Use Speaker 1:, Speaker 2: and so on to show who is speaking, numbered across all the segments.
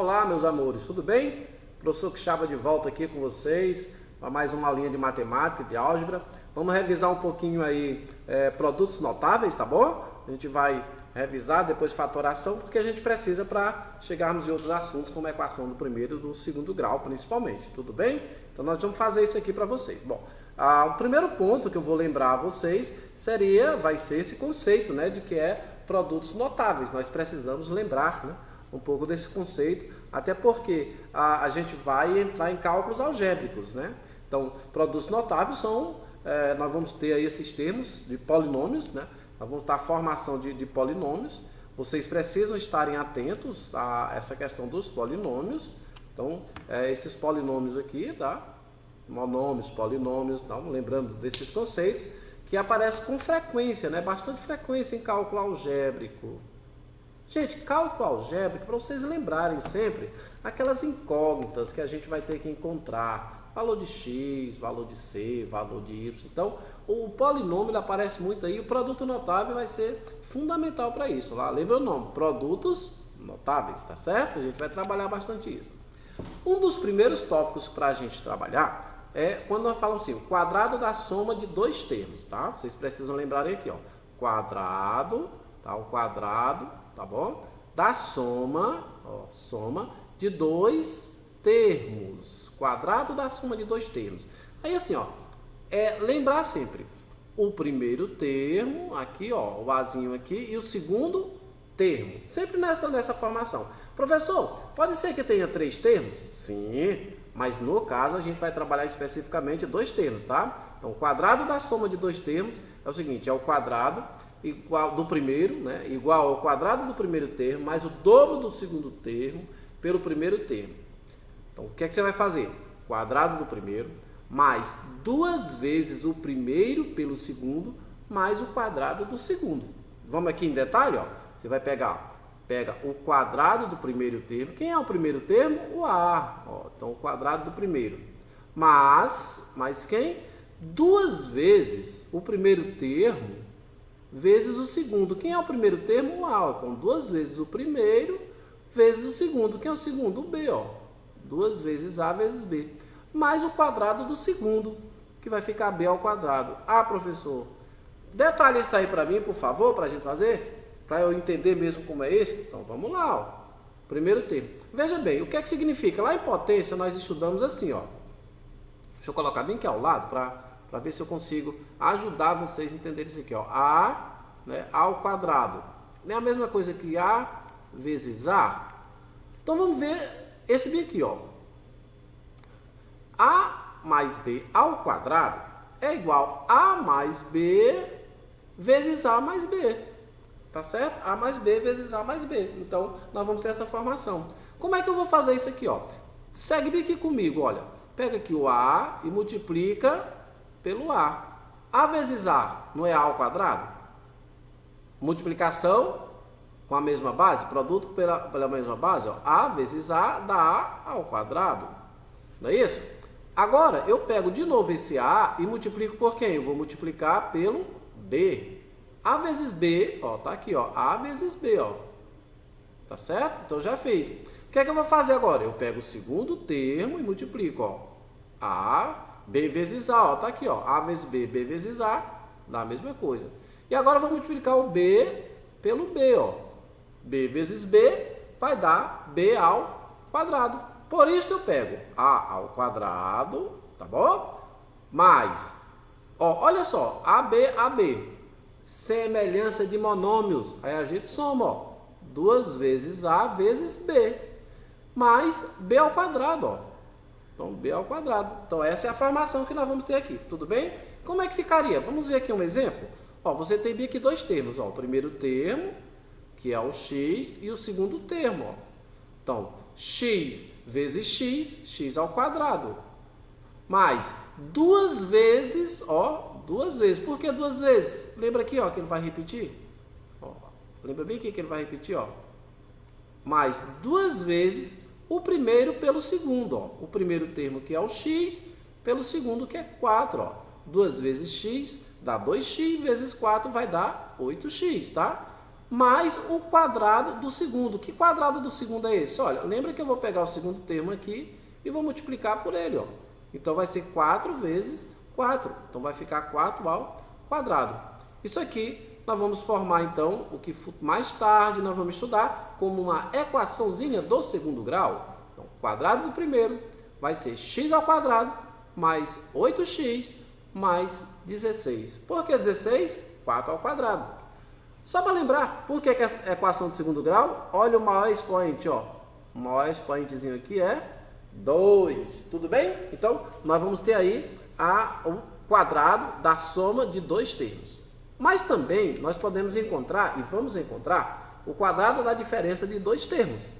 Speaker 1: Olá, meus amores, tudo bem? Professor Quixaba de volta aqui com vocês para mais uma aulinha de matemática, de álgebra. Vamos revisar um pouquinho aí produtos notáveis, tá bom? A gente vai revisar depois fatoração, porque a gente precisa para chegarmos em outros assuntos, como a equação do primeiro e do segundo grau, principalmente, tudo bem? Então nós vamos fazer isso aqui para vocês. Bom, o primeiro ponto que eu vou lembrar a vocês vai ser esse conceito, né, de que é produtos notáveis. Nós precisamos lembrar, né, um pouco desse conceito, até porque a gente vai entrar em cálculos algébricos, né? Então, produtos notáveis são, nós vamos ter aí esses termos de polinômios, né? Nós vamos ter a formação de polinômios. Vocês precisam estarem atentos a essa questão dos polinômios. Então, esses polinômios aqui, tá? Monômios, polinômios, então, lembrando desses conceitos, que aparecem com frequência, né? Bastante frequência em cálculo algébrico. Gente, cálculo algébrico, para vocês lembrarem sempre, aquelas incógnitas que a gente vai ter que encontrar, valor de x, valor de c, valor de y. Então, o polinômio ele aparece muito aí, o produto notável vai ser fundamental para isso. Lá, lembra o nome, produtos notáveis, tá certo? A gente vai trabalhar bastante isso. Um dos primeiros tópicos para a gente trabalhar é quando nós falamos assim, o quadrado da soma de dois termos, tá? Vocês precisam lembrarem aqui, ó, quadrado, tá? O quadrado, tá bom? Da soma, ó, soma de dois termos. Quadrado da soma de dois termos. Aí assim, ó, lembrar sempre o primeiro termo, aqui, ó, o azinho aqui, e o segundo termo. Sempre nessa formação. Professor, pode ser que tenha três termos? Sim, mas no caso a gente vai trabalhar especificamente dois termos, tá? Então, o quadrado da soma de dois termos é o seguinte, é o quadrado igual do primeiro, né, igual ao quadrado do primeiro termo, mais o dobro do segundo termo pelo primeiro termo. Então, o que é que você vai fazer? Quadrado do primeiro, mais duas vezes o primeiro pelo segundo, mais o quadrado do segundo. Vamos aqui em detalhe, ó. Você vai pega o quadrado do primeiro termo. Quem é o primeiro termo? O A. Ó, então, o quadrado do primeiro. Mais quem? Duas vezes o primeiro termo vezes o segundo. Quem é o primeiro termo? O A. Então, duas vezes o primeiro vezes o segundo. Quem é o segundo? O B. Ó. Duas vezes A vezes B. Mais o quadrado do segundo, que vai ficar B ao quadrado. Ah, professor, detalhe isso aí para mim, por favor, para a gente fazer, para eu entender mesmo como é esse. Então, vamos lá. Ó. Primeiro termo. Veja bem, o que é que significa? Lá em potência, nós estudamos assim, ó. Deixa eu colocar bem aqui ao lado, para ver se eu consigo ajudar vocês a entenderem isso aqui, ó. A, né, A ao quadrado. Não é a mesma coisa que A vezes A? Então, vamos ver esse bem aqui, ó. A mais B ao quadrado é igual a mais B vezes A mais B. Tá certo? A mais B vezes A mais B. Então, nós vamos ter essa formação. Como é que eu vou fazer isso aqui, ó? Segue bem aqui comigo, olha. Pega aqui o A e multiplica pelo A. A vezes A não é A ao quadrado? Multiplicação com a mesma base, produto pela mesma base, ó. A vezes A dá A ao quadrado. Não é isso? Agora, eu pego de novo esse A e multiplico por quem? Eu vou multiplicar pelo B. A vezes B, ó, tá aqui, ó. A vezes B, ó. Tá certo? Então, já fiz. O que é que eu vou fazer agora? Eu pego o segundo termo e multiplico, ó. A, B vezes A, ó. Tá aqui, ó. A vezes B, B vezes A, dá a mesma coisa. E agora eu vou multiplicar o B pelo B, ó. B vezes B vai dar B ao quadrado. Por isso eu pego A ao quadrado, tá bom? Mais, ó, olha só, AB. Semelhança de monômios. Aí a gente soma, ó. 2 vezes A vezes B. Mais B ao quadrado, ó. Então, B ao quadrado. Então, essa é a formação que nós vamos ter aqui. Tudo bem? Como é que ficaria? Vamos ver aqui um exemplo. Ó, você tem aqui dois termos, ó. O primeiro termo, que é o x, e o segundo termo, ó. Então, x vezes x ao quadrado. Mais duas vezes, ó, duas vezes. Por que duas vezes? Lembra aqui, ó, que ele vai repetir? Ó, lembra bem aqui que ele vai repetir, ó. Mais duas vezes o primeiro pelo segundo, ó. O primeiro termo que é o x, pelo segundo que é 4, ó. 2 vezes x dá 2x, vezes 4 vai dar 8x, tá? mais o quadrado do segundo. Que quadrado do segundo é esse? Olha, lembra que eu vou pegar o segundo termo aqui e vou multiplicar por ele, ó. Então vai ser 4 vezes 4. Então vai ficar 4 ao quadrado. Isso aqui nós vamos formar então o que mais tarde nós vamos estudar como uma equaçãozinha do segundo grau. Então, o quadrado do primeiro vai ser x ao quadrado mais 8x mais 16. Por que 16? 4 ao quadrado. Só para lembrar, por que é equação do segundo grau? Olha o maior expoente, ó. O maior expoentezinho aqui é 2. Tudo bem? Então, nós vamos ter aí o quadrado da soma de dois termos. Mas também nós podemos encontrar, e vamos encontrar, o quadrado da diferença de dois termos.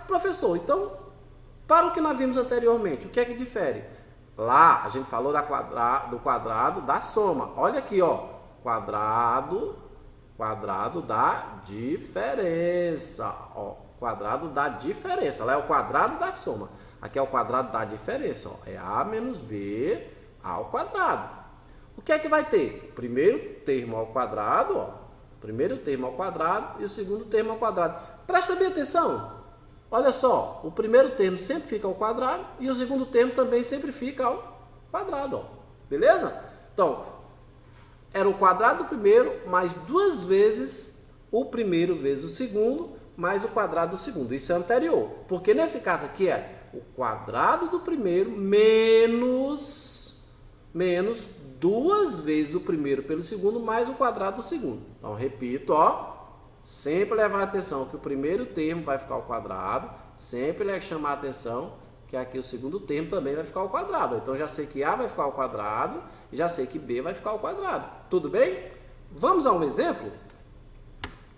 Speaker 1: Professor, então, para o que nós vimos anteriormente, o que é que difere? Lá, a gente falou do quadrado da soma. Olha aqui, ó. Quadrado da diferença. Ó, quadrado da diferença. Lá é o quadrado da soma. Aqui é o quadrado da diferença. Ó. É A menos B ao quadrado. O que é que vai ter? Primeiro termo ao quadrado, ó. Primeiro termo ao quadrado e o segundo termo ao quadrado. Presta bem atenção. Olha só, o primeiro termo sempre fica ao quadrado e o segundo termo também sempre fica ao quadrado, ó. Beleza? Então, era o quadrado do primeiro mais duas vezes o primeiro vezes o segundo mais o quadrado do segundo. Isso é anterior. Porque nesse caso aqui é o quadrado do primeiro menos duas vezes o primeiro pelo segundo mais o quadrado do segundo. Então, repito, ó. Sempre levar atenção que o primeiro termo vai ficar ao quadrado. Sempre chamar a atenção que aqui o segundo termo também vai ficar ao quadrado. Então, já sei que A vai ficar ao quadrado e já sei que B vai ficar ao quadrado. Tudo bem? Vamos a um exemplo?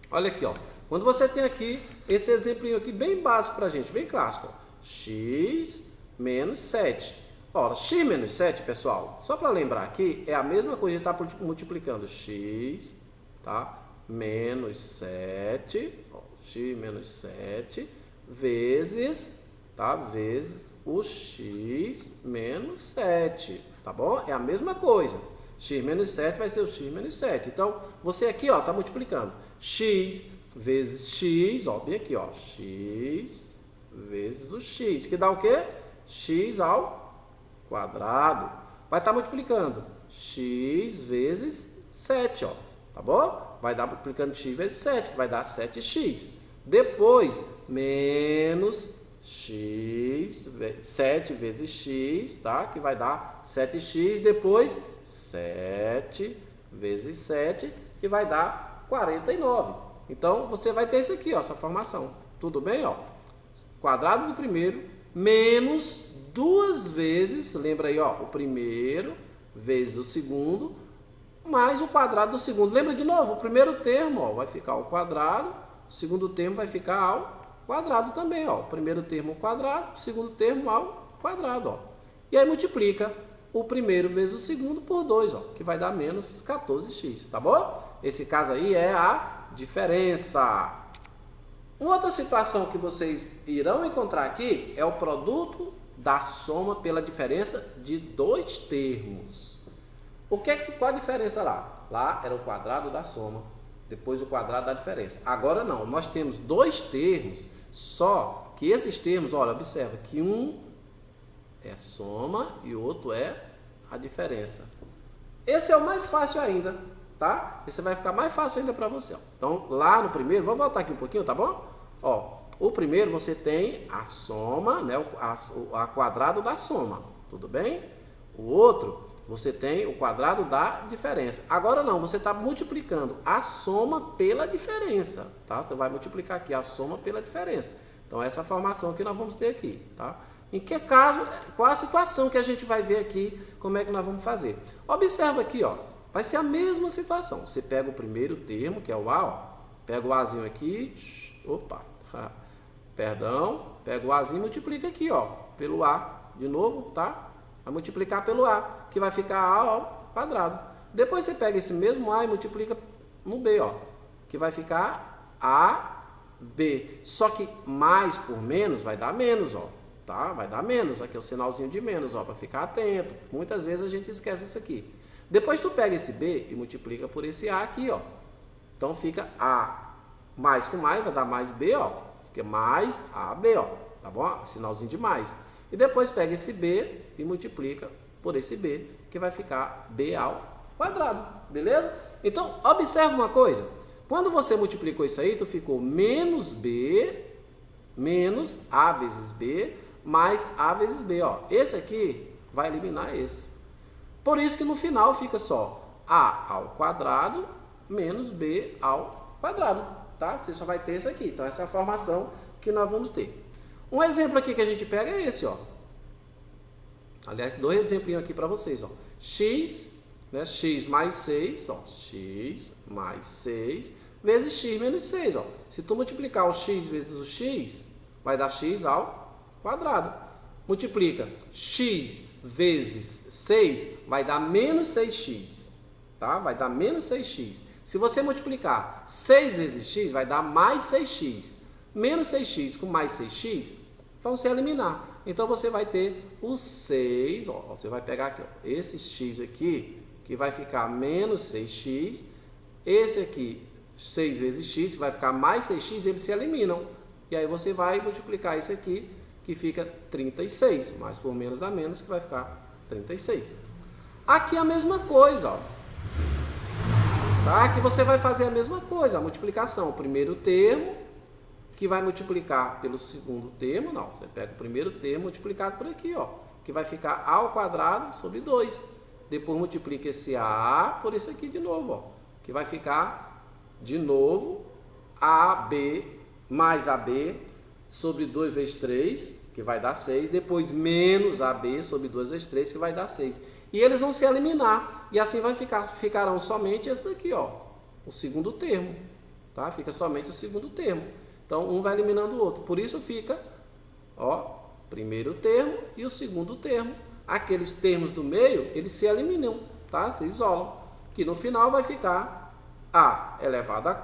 Speaker 1: Olha aqui, ó. Quando você tem aqui esse exemplinho aqui bem básico para a gente, bem clássico. Ó. X menos 7. Ora, x menos 7, pessoal, só para lembrar aqui, é a mesma coisa de estar multiplicando x, tá? Menos 7, ó, x menos 7, vezes, tá? Vezes o x menos 7, tá bom? É a mesma coisa. X menos 7 vai ser o x menos 7. Então, você aqui, ó, tá multiplicando x vezes x, ó, bem aqui, ó, x vezes o x, que dá o quê? X ao quadrado. Vai estar multiplicando x vezes 7, ó, tá bom? Vai dar multiplicando x vezes 7, que vai dar 7x. Depois, menos x, 7 vezes x, tá? Que vai dar 7x. Depois, 7 vezes 7, que vai dar 49. Então, você vai ter isso aqui, ó, essa formação. Tudo bem, ó? Quadrado do primeiro, menos duas vezes, lembra aí, ó, o primeiro vezes o segundo, mais o quadrado do segundo. Lembra de novo? O primeiro termo, ó, vai ficar ao quadrado, o segundo termo vai ficar ao quadrado também, ó. O primeiro termo ao quadrado, o segundo termo ao quadrado, ó. E aí multiplica o primeiro vezes o segundo por 2, ó, que vai dar menos 14x, tá bom? Esse caso aí é a diferença. Uma outra situação que vocês irão encontrar aqui é o produto da soma pela diferença de dois termos. Qual a diferença lá? Lá era o quadrado da soma, depois o quadrado da diferença. Agora não, nós temos dois termos, só que esses termos, olha, observa que um é soma e o outro é a diferença. Esse é o mais fácil ainda, tá? Esse vai ficar mais fácil ainda para você, ó. Então, lá no primeiro, vou voltar aqui um pouquinho, tá bom? Ó, o primeiro você tem a soma, né, a quadrado da soma, tudo bem? O outro, você tem o quadrado da diferença. Agora não, você está multiplicando a soma pela diferença, tá? Você vai multiplicar aqui a soma pela diferença. Então, essa formação que nós vamos ter aqui, tá? Em que caso, qual a situação que a gente vai ver aqui, como é que nós vamos fazer? Observa aqui, ó, vai ser a mesma situação. Você pega o primeiro termo, que é o A, ó, pega o Azinho aqui, opa, perdão, pega o Azinho e multiplica aqui, ó, pelo A, de novo, tá? Vai multiplicar pelo A, que vai ficar A ao quadrado. Depois você pega esse mesmo A e multiplica no B, ó, que vai ficar AB. Só que mais por menos vai dar menos, ó, tá? Vai dar menos, aqui é o sinalzinho de menos, ó, para ficar atento. Muitas vezes a gente esquece isso aqui. Depois tu pega esse B e multiplica por esse A aqui, ó. Então fica A mais com mais vai dar mais B, ó. Fica mais AB, ó. Tá bom? Sinalzinho de mais. E depois pega esse B e multiplica por esse B, que vai ficar B ao quadrado. Beleza? Então, observa uma coisa. Quando você multiplicou isso aí, tu ficou menos B, menos A vezes B, mais A vezes B, ó. Esse aqui vai eliminar esse. Por isso que no final fica só A ao quadrado menos B ao quadrado, tá? Você só vai ter esse aqui. Então, essa é a formação que nós vamos ter. Um exemplo aqui que a gente pega é esse, ó. Aliás, dois exemplinhos aqui para vocês, ó. X, né? X mais 6, ó. X mais 6 vezes x menos 6, ó. Se tu multiplicar o x vezes o x, vai dar x ao quadrado. Multiplica x vezes 6, vai dar menos 6x, tá? Vai dar menos 6x. Se você multiplicar 6 vezes x, vai dar mais 6x. Menos 6x com mais 6x vão se eliminar. Então, você vai ter o 6, ó, você vai pegar aqui, ó, esse x aqui, que vai ficar menos 6x. Esse aqui, 6 vezes x, que vai ficar mais 6x, eles se eliminam. E aí, você vai multiplicar isso aqui, que fica 36. Mais por menos dá menos, que vai ficar 36. Aqui é a mesma coisa, ó. Tá? Aqui você vai fazer a mesma coisa, a multiplicação. O primeiro termo, que vai multiplicar pelo segundo termo, não. Você pega o primeiro termo multiplicado por aqui, ó. Que vai ficar A ao quadrado sobre 2. Depois multiplica esse A por isso aqui de novo, ó. Que vai ficar, de novo, AB mais AB sobre 2 vezes 3, que vai dar 6. Depois menos AB sobre 2 vezes 3, que vai dar 6. E eles vão se eliminar. E assim ficarão somente esse aqui, ó. O segundo termo. Tá? Fica somente o segundo termo. Então, um vai eliminando o outro. Por isso fica, ó, primeiro termo e o segundo termo. Aqueles termos do meio, eles se eliminam, tá? Se isolam. Que no final vai ficar A elevado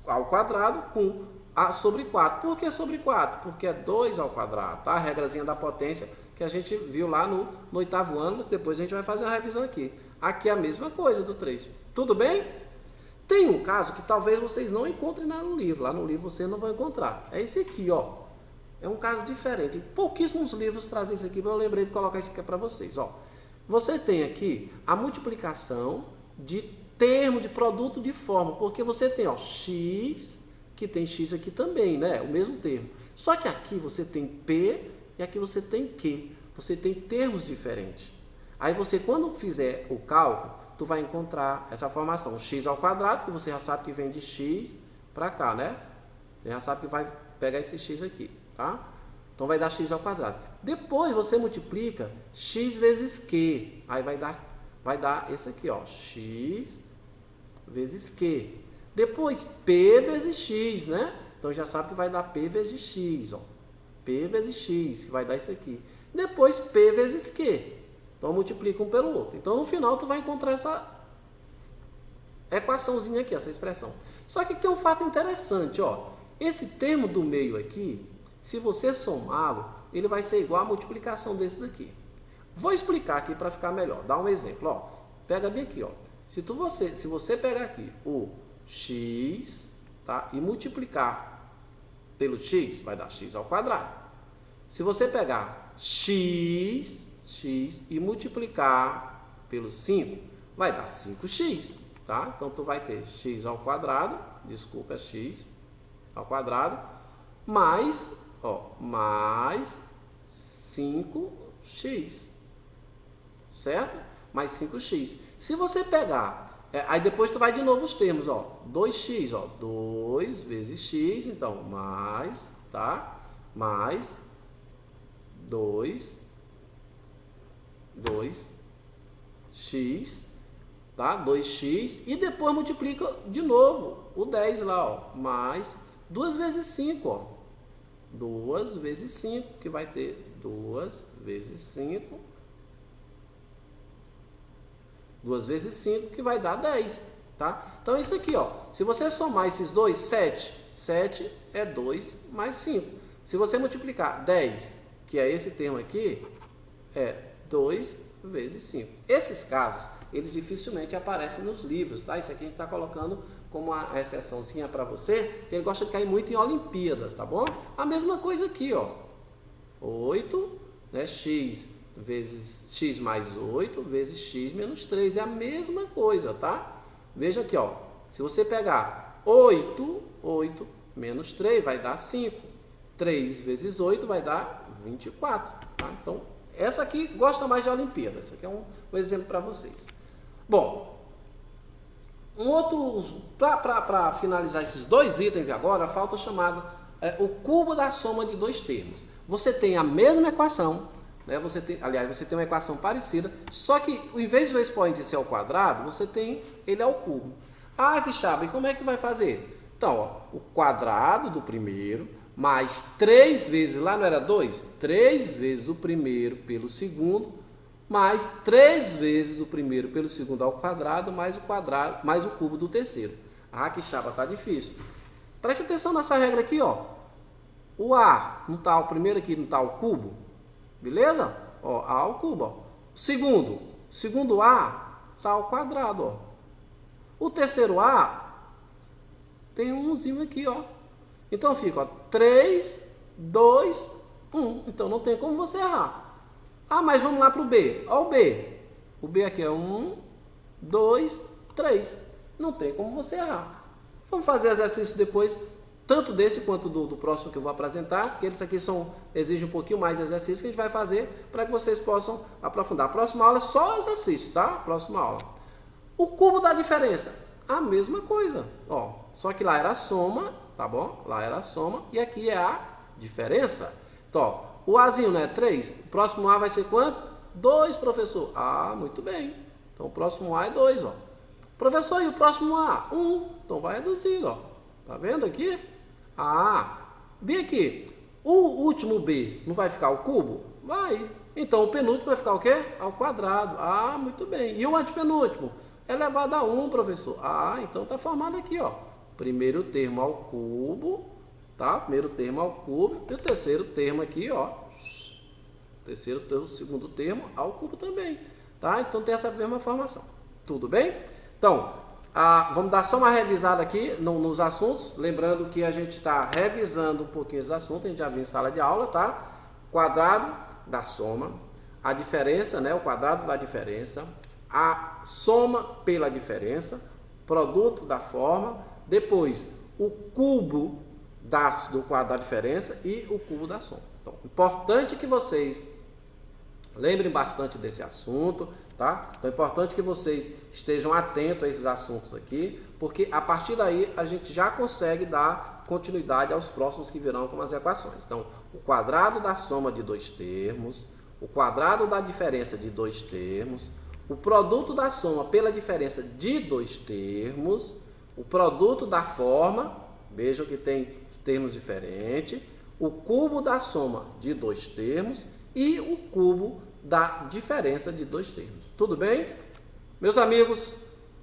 Speaker 1: ao quadrado com A sobre 4. Por que sobre 4? Porque é 2 ao quadrado, tá? A regrazinha da potência que a gente viu lá no 8º ano. Depois a gente vai fazer uma revisão aqui. Aqui é a mesma coisa do 3. Tudo bem? Tem um caso que talvez vocês não encontrem lá no livro. Lá no livro vocês não vão encontrar. É esse aqui, ó. É um caso diferente. Pouquíssimos livros trazem isso aqui, mas eu lembrei de colocar isso aqui para vocês, ó. Você tem aqui a multiplicação de termo, de produto de forma. Porque você tem, ó, x, que tem x aqui também, né? O mesmo termo. Só que aqui você tem P e aqui você tem Q. Você tem termos diferentes. Aí você, quando fizer o cálculo, tu vai encontrar essa formação, x ao quadrado, que você já sabe que vem de x para cá, né? Você já sabe que vai pegar esse x aqui, tá? Então, vai dar x ao quadrado. Depois, você multiplica x vezes q. Aí, vai dar esse aqui, ó, x vezes q. Depois, p vezes x, né? Então, já sabe que vai dar p vezes x, ó. P vezes x, que vai dar isso aqui. Depois, p vezes q. Então, multiplica um pelo outro. Então, no final, tu vai encontrar essa equaçãozinha aqui, essa expressão. Só que tem um fato interessante, ó. Esse termo do meio aqui, se você somá-lo, ele vai ser igual à multiplicação desses aqui. Vou explicar aqui para ficar melhor. Dá um exemplo, ó. Pega bem aqui, ó. Se você pegar aqui o x, tá? E multiplicar pelo x, vai dar x ao quadrado. Se você pegar x e multiplicar pelo 5, vai dar 5x, tá? Então, tu vai ter x ao quadrado, desculpa, é x ao quadrado, mais 5x, certo? Mais 5x. Se você pegar, aí depois tu vai de novo os termos, ó, 2x, ó, 2 vezes x, então, mais, tá? Mais 2x, tá? 2x, e depois multiplica de novo o 10 lá, ó, mais 2 vezes 5, ó. 2 vezes 5, que vai ter 2 vezes 5. 2 vezes 5, que vai dar 10, tá? Então, isso aqui, ó. Se você somar esses dois, 7. 7 é 2 mais 5. Se você multiplicar 10, que é esse termo aqui, é 2 vezes 5. Esses casos, eles dificilmente aparecem nos livros, tá? Isso aqui a gente está colocando como uma exceçãozinha para você, que ele gosta de cair muito em Olimpíadas, tá bom? A mesma coisa aqui, ó. 8, né, x vezes x mais 8 vezes x menos 3, é a mesma coisa, tá? Veja aqui, ó, se você pegar 8 menos 3 vai dar 5, 3 vezes 8 vai dar 24, tá? Então, essa aqui gosta mais de Olimpíadas, esse aqui é um exemplo para vocês. Bom, para finalizar esses dois itens agora, falta o chamado o cubo da soma de dois termos. Você tem a mesma equação, né? Você tem uma equação parecida, só que em vez do expoente ser ao quadrado, você tem ele ao cubo. Ah, que chave, como é que vai fazer? Então, ó, o quadrado do primeiro mais 3 vezes, lá não era 2? 3 vezes o primeiro pelo segundo, mais 3 vezes o primeiro pelo segundo ao quadrado, mais o cubo do terceiro. Ah, que chapa, tá difícil. Preste atenção nessa regra aqui, ó. O A não tá o primeiro aqui, não tá o cubo, beleza? Ó, A ao cubo, ó. Segundo A tá ao quadrado, ó. O terceiro A tem um umzinho aqui, ó. Então fica, ó, 3, 2, 1. Então não tem como você errar. Ah, mas vamos lá para o B. Olha o B. O B aqui é 1, 2, 3. Não tem como você errar. Vamos fazer exercício depois, tanto desse quanto do próximo que eu vou apresentar, porque eles aqui exigem um pouquinho mais de exercício que a gente vai fazer para que vocês possam aprofundar. A próxima aula é só exercício, tá? Próxima aula. O cubo da diferença, a mesma coisa. Ó, só que lá era a soma, tá bom? Lá era a soma e aqui é a diferença. Então, ó, o Azinho, né? 3. O próximo A vai ser quanto? 2, professor. Ah, muito bem. Então, o próximo A é 2, ó. Professor, e o próximo A? 1. Então, vai reduzindo, ó. Tá vendo aqui? Ah, B aqui. O último B não vai ficar ao cubo? Vai. Então, o penúltimo vai ficar o quê? Ao quadrado. Ah, muito bem. E o antepenúltimo? Elevado a 1, professor. Ah, então tá formado aqui, ó. Primeiro termo ao cubo, tá? Primeiro termo ao cubo e o terceiro termo aqui, ó. O segundo termo ao cubo também, tá? Então tem essa mesma formação. Tudo bem? Então, vamos dar só uma revisada aqui nos assuntos, lembrando que a gente está revisando um pouquinho os assuntos, a gente já viu em sala de aula, tá? Quadrado da soma, a diferença, né? O quadrado da diferença, a soma pela diferença, produto da forma, depois o cubo do quadrado da diferença e o cubo da soma. Então, importante que vocês lembrem bastante desse assunto, tá? Então, é importante que vocês estejam atentos a esses assuntos aqui, porque a partir daí a gente já consegue dar continuidade aos próximos que virão com as equações. Então, o quadrado da soma de dois termos, o quadrado da diferença de dois termos, o produto da soma pela diferença de dois termos, o produto da forma, vejam que tem termos diferentes, o cubo da soma de dois termos e o cubo da diferença de dois termos. Tudo bem? Meus amigos,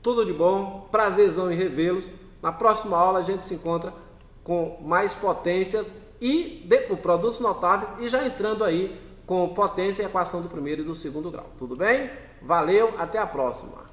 Speaker 1: tudo de bom, prazerzão em revê-los. Na próxima aula a gente se encontra com mais potências e produtos notáveis e já entrando aí com potência e equação do primeiro e do segundo grau. Tudo bem? Valeu, até a próxima!